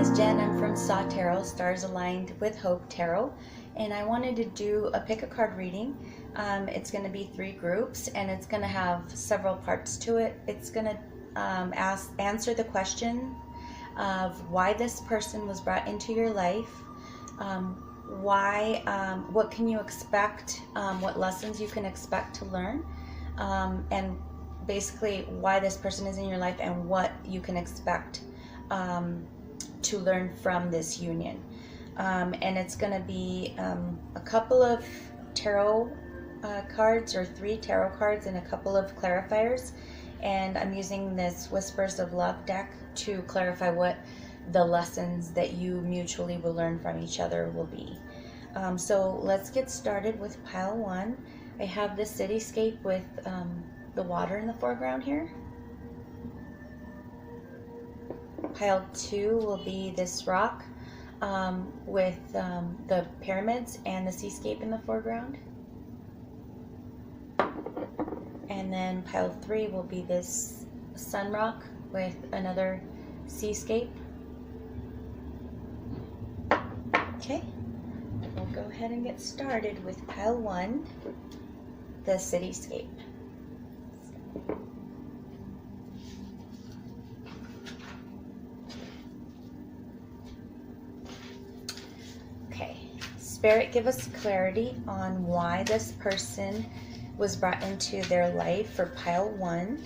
is Jen. I'm from Saw Tarot, Stars Aligned with Hope Tarot, and I wanted to do a pick a card reading. It's going to be 3 groups, and it's going to have several parts to it. It's going to answer the question of why this person was brought into your life, what can you expect, what lessons you can expect to learn, and basically why this person is in your life and what you can expect to learn from this union. And it's going to be a couple of tarot cards, or 3 tarot cards and a couple of clarifiers, and I'm using this Whispers of Love deck to clarify what the lessons that you mutually will learn from each other will be. So let's get started with pile 1. I have the cityscape with the water in the foreground here. Pile 2 will be this rock with the pyramids and the seascape in the foreground. And then pile 3 will be this sun rock with another seascape. Okay, we'll go ahead and get started with pile 1, the cityscape. Okay, Spirit, give us clarity on why this person was brought into their life for pile 1.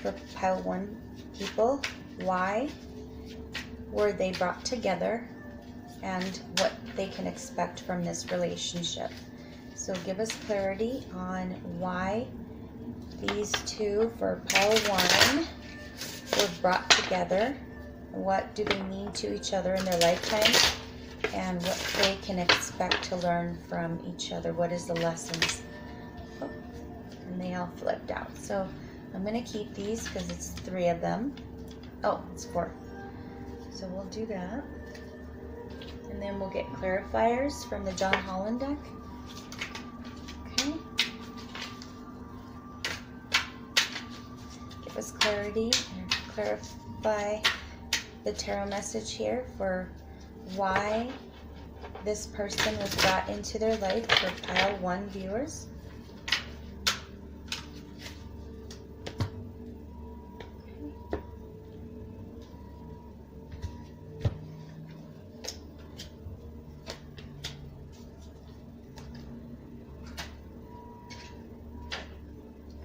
For pile 1 people, why were they brought together and what they can expect from this relationship. So give us clarity on why these 2 for pile 1 were brought together. What do they mean to each other in their lifetime, and what they can expect to learn from each other. What is the lessons? Oh, and they all flipped out. So I'm going to keep these because it's 3 of them. Oh, it's 4. So we'll do that. And then we'll get clarifiers from the Holland deck. Okay. Give us clarity and clarify the tarot message here for why this person was brought into their life for pile 1 viewers.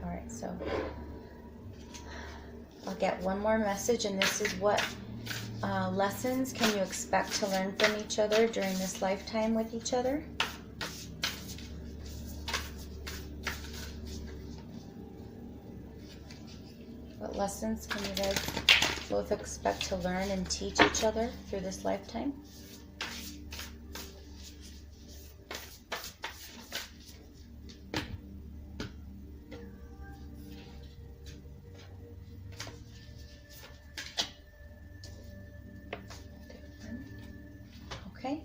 Alright, so I'll get one more message, and this is what lessons can you expect to learn from each other during this lifetime with each other? What lessons can you guys both expect to learn and teach each other through this lifetime? Okay,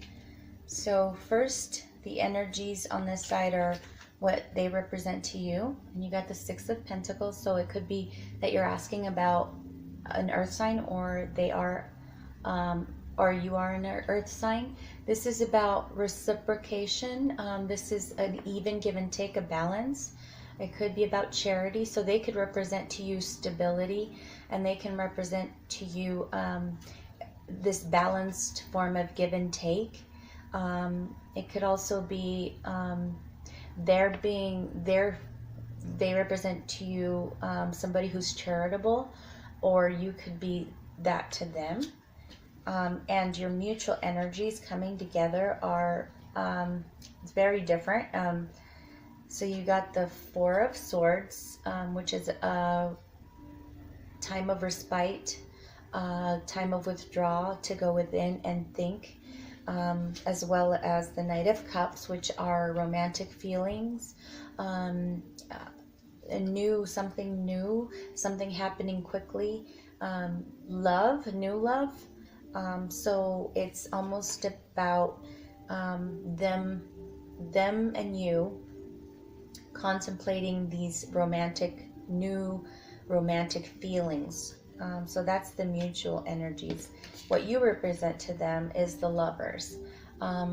so first, the energies on this side are what they represent to you. And you got the 6 of Pentacles, so it could be that you're asking about an earth sign, or they are, or you are an earth sign. This is about reciprocation. This is an even give and take, a balance. It could be about charity, so they could represent to you stability, and they can represent to you this balanced form of give and take. It could also be they represent to you somebody who's charitable, or you could be that to them. And your mutual energies coming together are very different. So you got the 4 of Swords, which is a time of respite, time of withdrawal, to go within and think, as well as the Knight of Cups, which are romantic feelings, something new, something happening quickly, new love. So it's almost about them and you contemplating these new romantic feelings So that's the mutual energies. What you represent to them is the Lovers.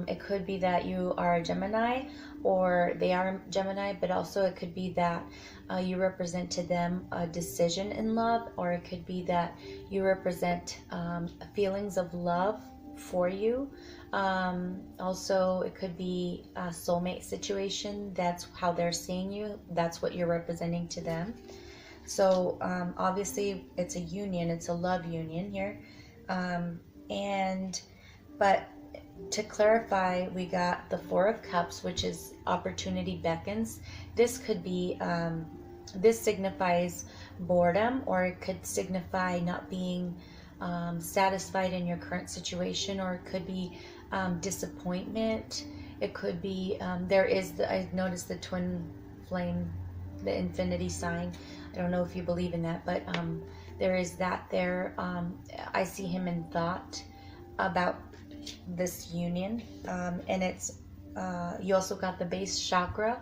It could be that you are a Gemini or they are a Gemini, but also it could be that you represent to them a decision in love, or it could be that you represent feelings of love for you. Also, it could be a soulmate situation. That's how they're seeing you. That's what you're representing to them. So obviously it's a union, it's a love union here. But to clarify, we got the Four of Cups, which is opportunity beckons. This could be, this signifies boredom, or it could signify not being satisfied in your current situation, or it could be disappointment. It could be, I noticed the twin flame, the infinity sign. I don't know if you believe in that, but there is that there. I see him in thought about this union, and it's you also got the base chakra,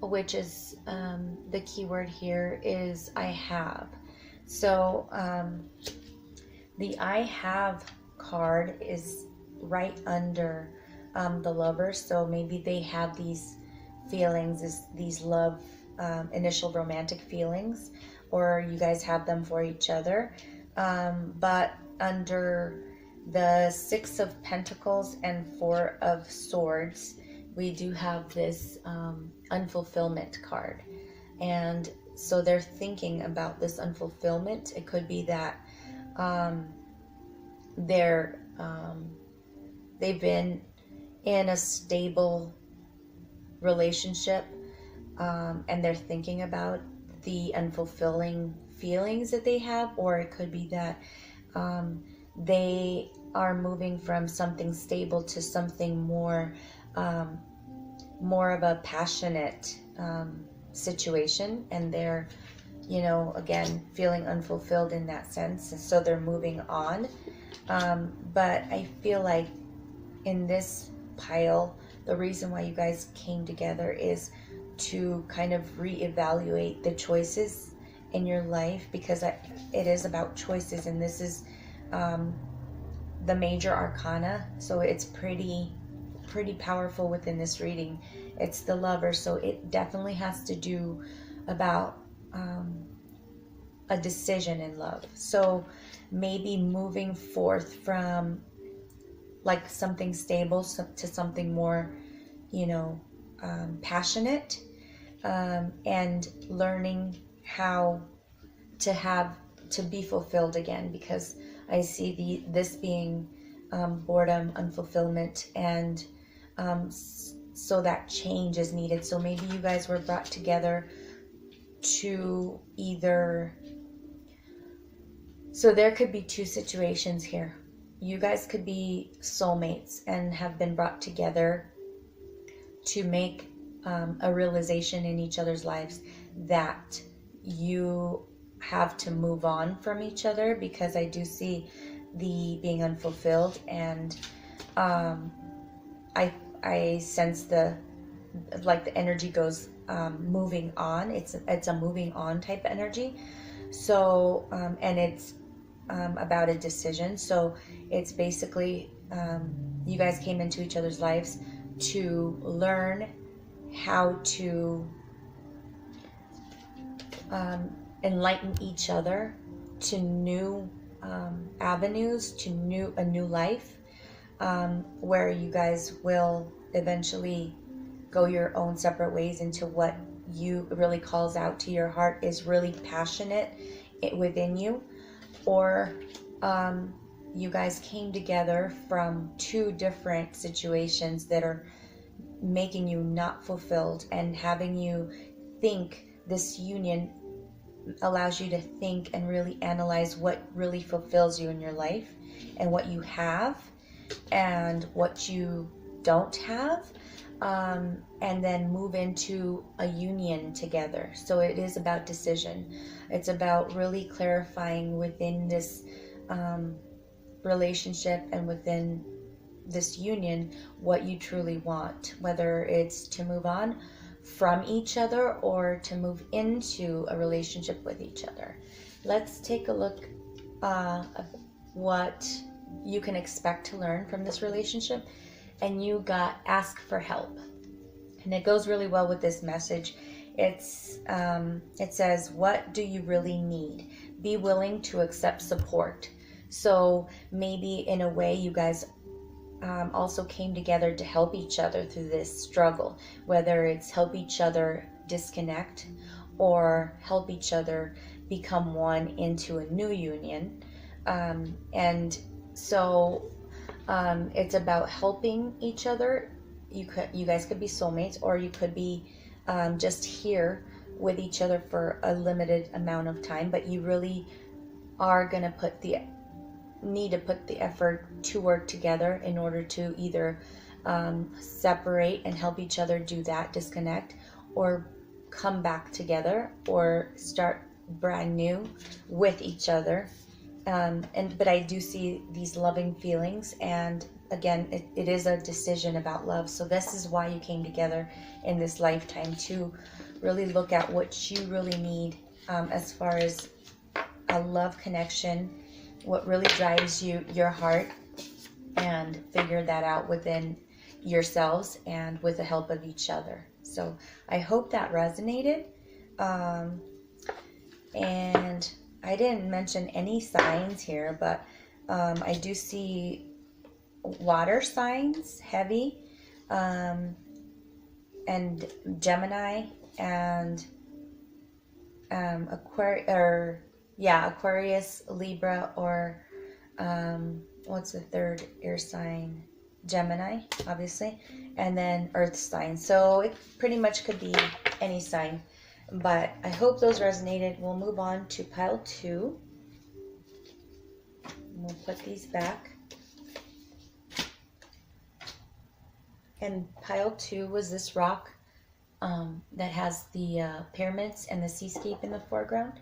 which is the key word here is I have. So the I have card is right under the Lover. So maybe they have these feelings, these love, initial romantic feelings, or you guys have them for each other. But under the Six of Pentacles and Four of Swords, we do have this unfulfillment card. And so they're thinking about this unfulfillment. It could be that they've been in a stable relationship, and they're thinking about the unfulfilling feelings that they have, or it could be that they are moving from something stable to something more of a passionate situation, and they're, again, feeling unfulfilled in that sense, and so they're moving on. But I feel like in this pile, the reason why you guys came together is to kind of reevaluate the choices in your life, because it is about choices, and this is the major arcana, so it's pretty powerful within this reading. It's the Lover, so it definitely has to do about a decision in love. So maybe moving forth from like something stable to something more, passionate, and learning how to be fulfilled again, because I see this being boredom, unfulfillment, and so that change is needed. So maybe you guys were brought together to either, so there could be two situations here. You guys could be soulmates and have been brought together to make a realization in each other's lives that you have to move on from each other, because I do see the being unfulfilled, and I sense the energy goes moving on. It's a moving on type energy. So and it's about a decision. So it's basically you guys came into each other's lives to learn how to enlighten each other to new avenues, to a new life, where you guys will eventually go your own separate ways into what you really calls out to your heart is really passionate within you. Or you guys came together from two different situations that are making you not fulfilled, and having you think this union allows you to think and really analyze what really fulfills you in your life, and what you have and what you don't have, and then move into a union together. So it is about decision. It's about really clarifying within this relationship and within this union what you truly want, whether it's to move on from each other or to move into a relationship with each other. Let's take a look what you can expect to learn from this relationship, and you got ask for help. And it goes really well with this message. It says, what do you really need? Be willing to accept support. So maybe in a way you guys also came together to help each other through this struggle, whether it's help each other disconnect or help each other become one into a new union. And so it's about helping each other. You guys could be soulmates, or you could be just here with each other for a limited amount of time, but you really are going to need to put the effort to work together in order to either separate and help each other do that disconnect, or come back together, or start brand new with each other. But I do see these loving feelings, and again, it is a decision about love. So this is why you came together in this lifetime, to really look at what you really need as far as a love connection, what really drives your heart, and figure that out within yourselves and with the help of each other. So I hope that resonated. And I didn't mention any signs here, but I do see water signs, heavy, and Gemini, and Aquarius, Libra, or what's the third air sign? Gemini, obviously, and then Earth sign. So it pretty much could be any sign. But I hope those resonated. We'll move on to pile 2. We'll put these back. And pile 2 was this rock that has the pyramids and the seascape in the foreground.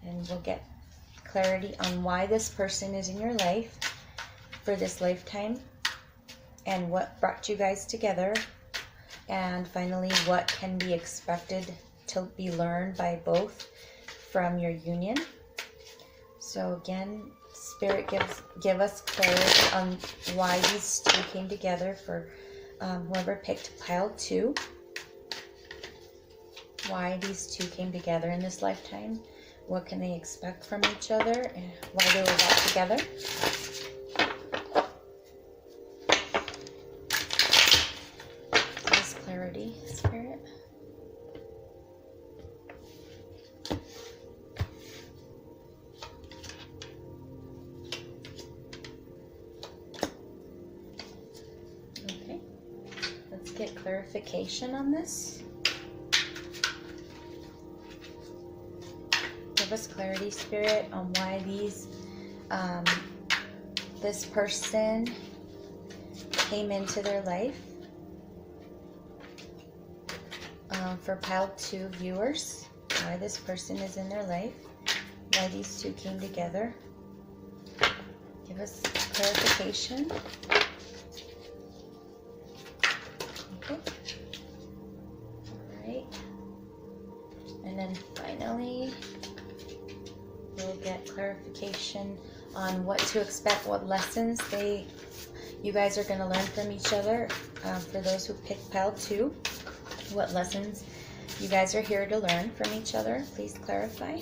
And we'll get clarity on why this person is in your life for this lifetime, and what brought you guys together. And finally, what can be expected to be learned by both from your union. So again, Spirit, give us clarity on why these two came together for whoever picked pile 2. Why these two came together in this lifetime. What can they expect from each other, and why they were brought together. Clarity, Spirit. Okay, let's get clarification on this. Give us clarity, Spirit, on why this person came into their life. For pile 2 viewers, why this person is in their life, why these two came together. Give us clarification. Okay. Alright. And then finally, we'll get clarification on what to expect, what lessons you guys are going to learn from each other. For those who picked pile 2, what lessons you guys are here to learn from each other. Please clarify.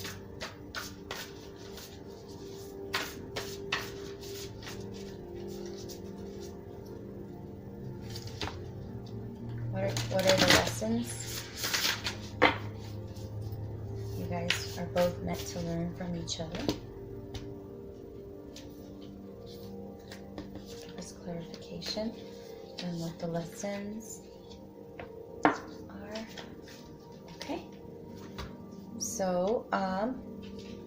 What are the lessons you guys are both meant to learn from each other? This clarification and what the lessons are. Okay. So,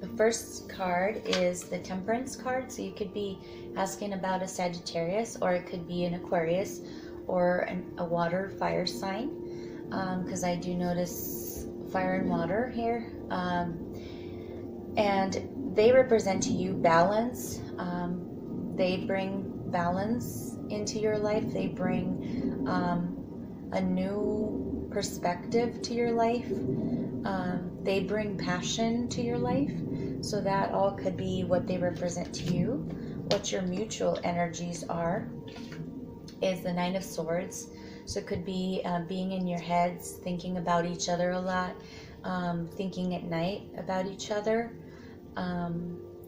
the first card is the Temperance card. So you could be asking about a Sagittarius, or it could be an Aquarius, or a water fire sign, because I do notice fire and water here. And they represent to you balance. They bring balance into your life. They bring a new perspective to your life. They bring passion to your life. So that all could be what they represent to you. What your mutual energies are is the Nine of Swords. So it could be being in your heads, thinking about each other a lot, thinking at night about each other.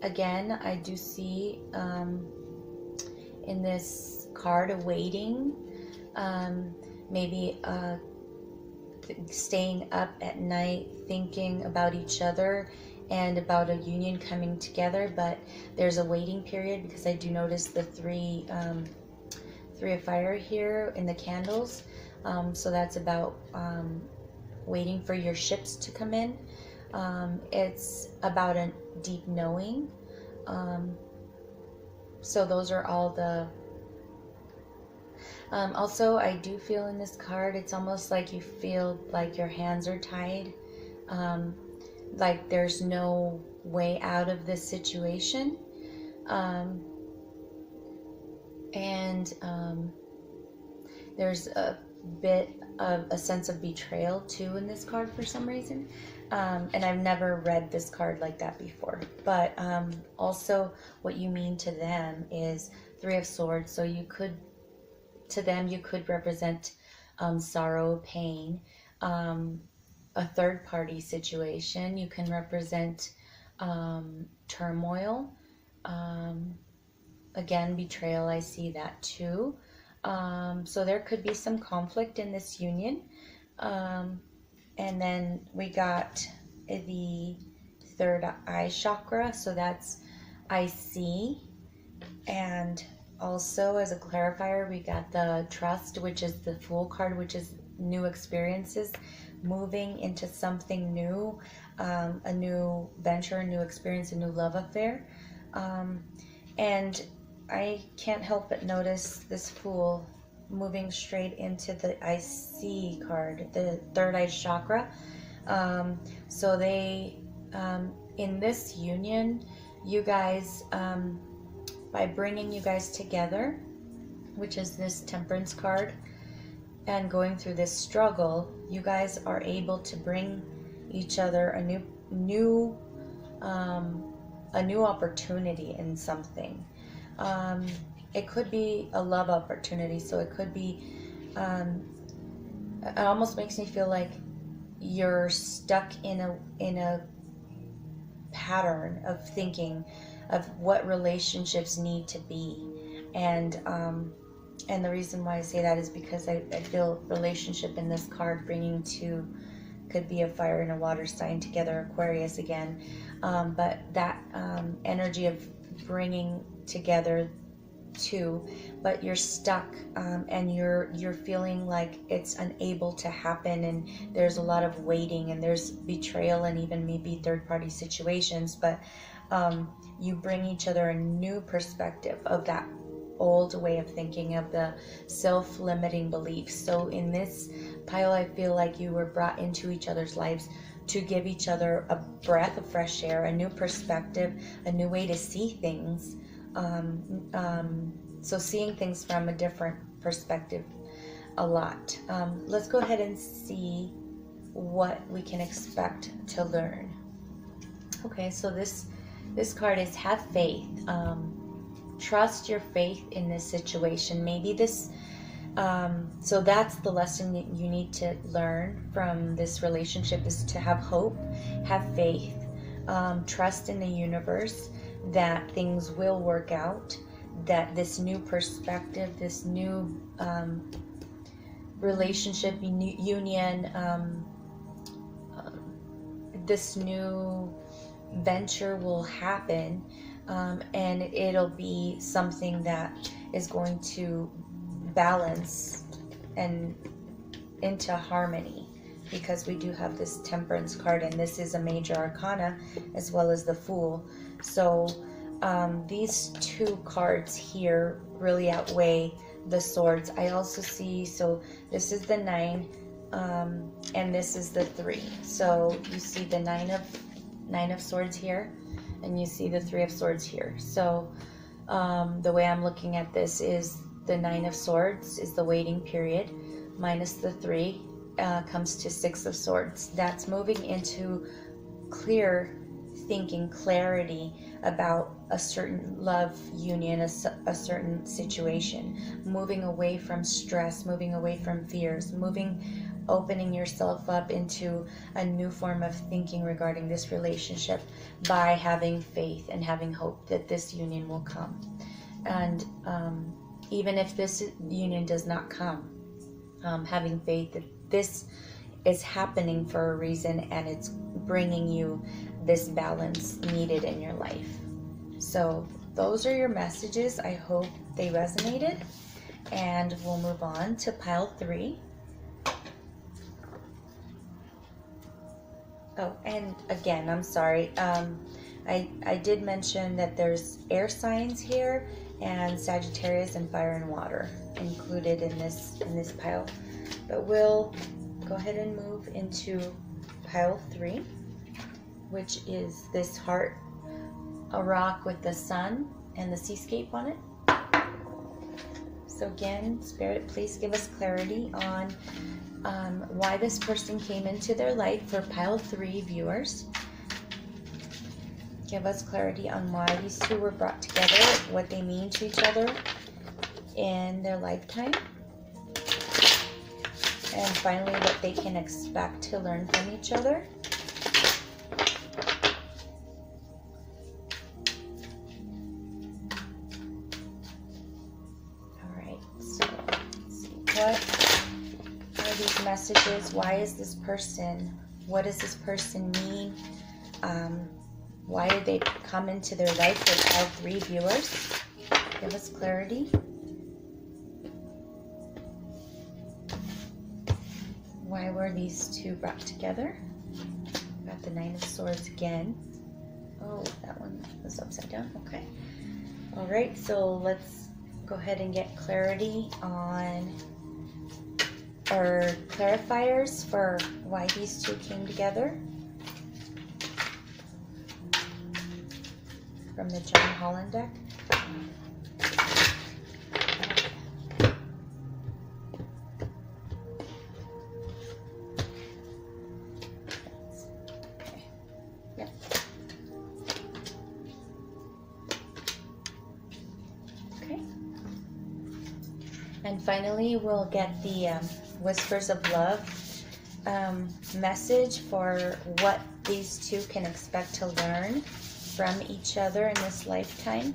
Again, I do see in this card a waiting, maybe staying up at night thinking about each other and about a union coming together, but there's a waiting period because I do notice the three of fire here in the candles. So that's about waiting for your ships to come in. It's about a deep knowing. So those are all the... also, I do feel in this card, it's almost like you feel like your hands are tied. Like there's no way out of this situation. There's a bit of a sense of betrayal too in this card for some reason. And I've never read this card like that before. But also what you mean to them is Three of Swords. So you could, to them, you could represent sorrow, pain, a third party situation. You can represent turmoil. Again, betrayal, I see that too. So there could be some conflict in this union. And then we got the third eye chakra, so that's I see. And also as a clarifier, we got the trust, which is the Fool card, which is new experiences, moving into something new, a new venture, a new experience, a new love affair. And I can't help but notice this Fool moving straight into the I see card, the third eye chakra. So they, in this union, you guys, by bringing you guys together, which is this Temperance card, and going through this struggle, you guys are able to bring each other a new opportunity in something. It could be a love opportunity, so it could be, it almost makes me feel like you're stuck in a pattern of thinking of what relationships need to be. And the reason why I say that is because I feel relationship in this card bringing two, could be a fire and a water sign together, Aquarius again. But that energy of bringing together two, but you're stuck, and you're feeling like it's unable to happen, and there's a lot of waiting, and there's betrayal, and even maybe third-party situations. But you bring each other a new perspective of that old way of thinking, of the self-limiting beliefs. So in this pile, I feel like you were brought into each other's lives to give each other a breath of fresh air, a new perspective, a new way to see things. So seeing things from a different perspective a lot. Let's go ahead and see what we can expect to learn. Okay, so this card is have faith. Trust your faith in this situation. Maybe this, so that's the lesson that you need to learn from this relationship, is to have hope, have faith, trust in the universe that things will work out, that this new perspective, this new relationship, union, this new venture will happen, and it'll be something that is going to balance and into harmony, because we do have this Temperance card, and this is a major arcana as well as the Fool. So these two cards here really outweigh the Swords. I also see, so this is the 9, and this is the 3. So you see the nine of Swords here, and you see the 3 of Swords here. So the way I'm looking at this is the 9 of Swords is the waiting period, minus the 3 comes to 6 of Swords. That's moving into clear thinking clarity about a certain love union, a certain situation, moving away from stress, moving away from fears, opening yourself up into a new form of thinking regarding this relationship by having faith and having hope that this union will come. And even if this union does not come, having faith that this is happening for a reason and it's bringing you this balance needed in your life. So those are your messages. I hope they resonated, and we'll move on to pile 3. Oh, and again, I'm sorry. I did mention that there's air signs here, and Sagittarius and fire and water included in this pile. But we'll go ahead and move into pile 3, which is this heart, a rock with the sun and the seascape on it. So again, Spirit, please give us clarity on why this person came into their life for pile 3 viewers. Give us clarity on why these two were brought together, what they mean to each other in their lifetime, and finally what they can expect to learn from each other. Alright, so let's see. What are these messages? Why is this person? What does this person mean? Why did they come into their life for pile 3 viewers? Give us clarity. Why were these two brought together? Got the 9 of Swords again. Oh, that one was upside down. Okay. All right, so let's go ahead and get clarity on our clarifiers for why these two came together. From the John Holland deck. Okay. Yep. Okay. And finally, we'll get the Whispers of Love message for what these two can expect to learn from each other in this lifetime.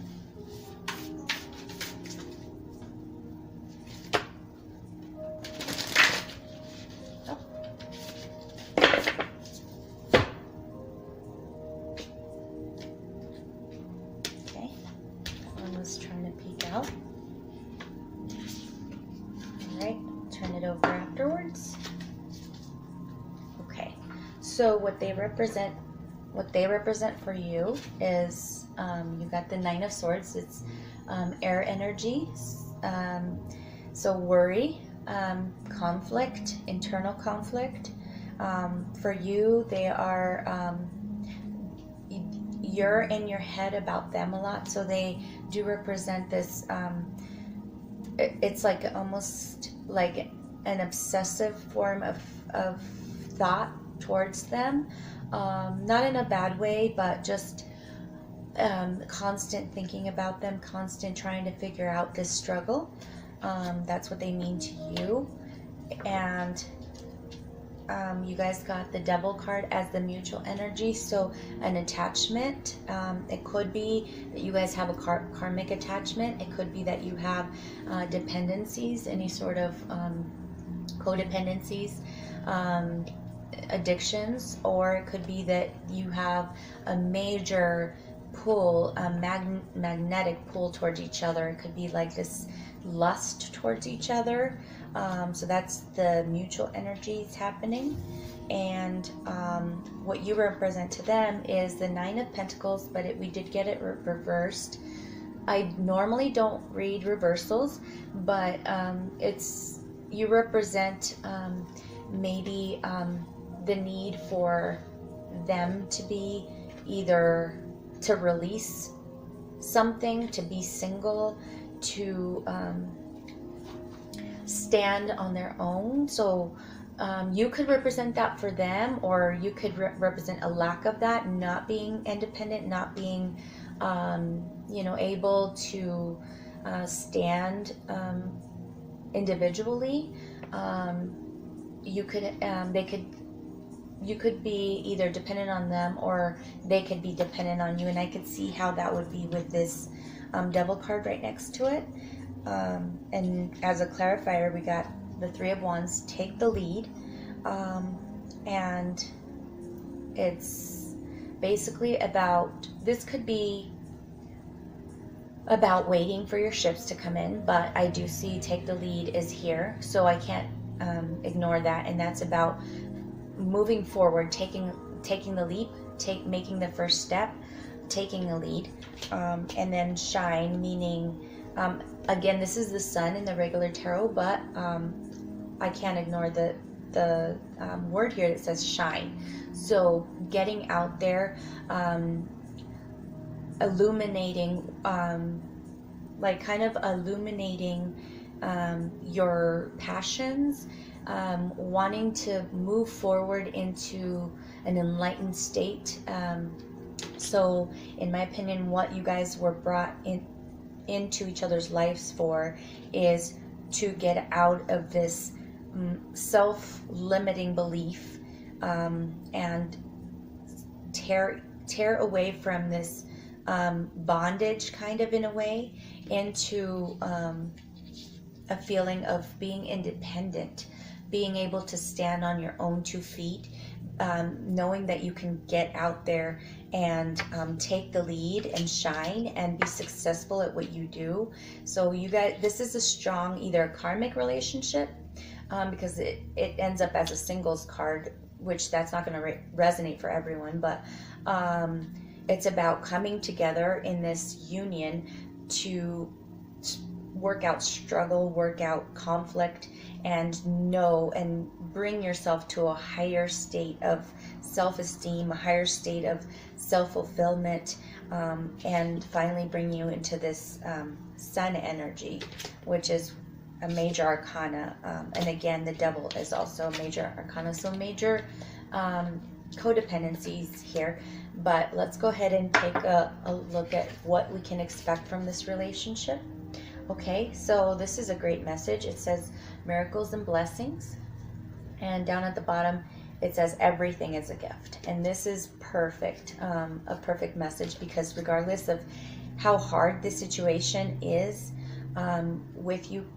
Oh. Okay, that one was trying to peek out. Alright, turn it over afterwards. Okay, so what they represent for you is you got the 9 of Swords. It's air energy, so worry, conflict, internal conflict. For you, they are you're in your head about them a lot, so they do represent this it's like almost like an obsessive form of thought towards them. Not in a bad way, but just constant thinking about them, constant trying to figure out this struggle. That's what they mean to you. And you guys got the Devil card as the mutual energy, so an attachment. It could be that you guys have a karmic attachment. It could be that you have dependencies, any sort of codependencies, addictions, or it could be that you have a major pull, a magnetic pull towards each other. It could be like this lust towards each other. So that's the mutual energies happening. And what you represent to them is the 9 of Pentacles, but we did get it reversed. I normally don't read reversals, but you represent maybe the need for them to be either to release something, to be single, to stand on their own. So You could represent that for them, or you could represent a lack of that, not being independent, not being, able to stand individually. You could be either dependent on them, or they could be dependent on you. And I could see how that would be with this Devil card right next to it. And as a clarifier, we got the Three of Wands, take the lead. And it's basically about, this could be about waiting for your ships to come in, but I do see take the lead is here, so I can't ignore that. And that's about moving forward, taking the leap, making the first step, taking a lead. And then shine, meaning, again, this is the sun in the regular tarot, but I can't ignore the word here that says shine. So getting out there, illuminating, illuminating your passions, wanting to move forward into an enlightened state. So in my opinion, what you guys were brought into each other's lives for is to get out of this self-limiting belief, and tear away from this bondage, kind of, in a way, into a feeling of being independent, being able to stand on your own 2 feet, knowing that you can get out there and take the lead and shine and be successful at what you do. So you guys, this is a strong either karmic relationship, because it ends up as a singles card, which that's not going to resonate for everyone, but it's about coming together in this union to work out struggle, work out conflict, and know and bring yourself to a higher state of self-esteem, a higher state of self-fulfillment, and finally bring you into this sun energy, which is a major arcana. And again, the devil is also a major arcana, so major codependencies here. But let's go ahead and take a look at what we can expect from this relationship. Okay, so this is a great message. It says miracles and blessings, and down at the bottom it says everything is a gift. And this is perfect, a perfect message, because regardless of how hard the situation is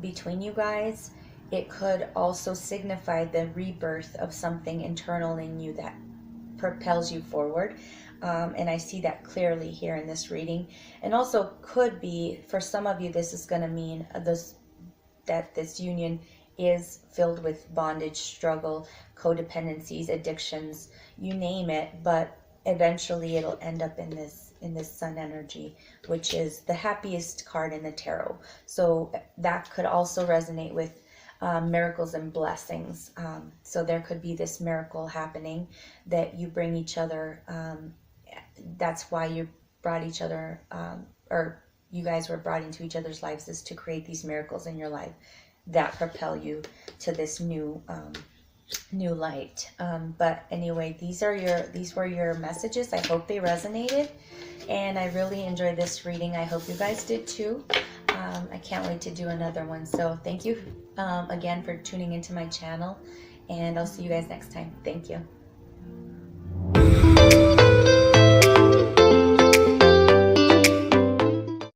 between you guys, it could also signify the rebirth of something internal in you that propels you forward. And I see that clearly here in this reading. And also could be, for some of you, this is going to mean that this union is filled with bondage, struggle, codependencies, addictions, you name it, but eventually it'll end up in this sun energy, which is the happiest card in the tarot. So that could also resonate with miracles and blessings. So there could be this miracle happening that you bring each other. That's why you brought each other, or you guys were brought into each other's lives, is to create these miracles in your life that propel you to this new light. But anyway, these were your messages. I hope they resonated, and I really enjoyed this reading. I hope you guys did too. I can't wait to do another one. So thank you again for tuning into my channel, and I'll see you guys next time. Thank you.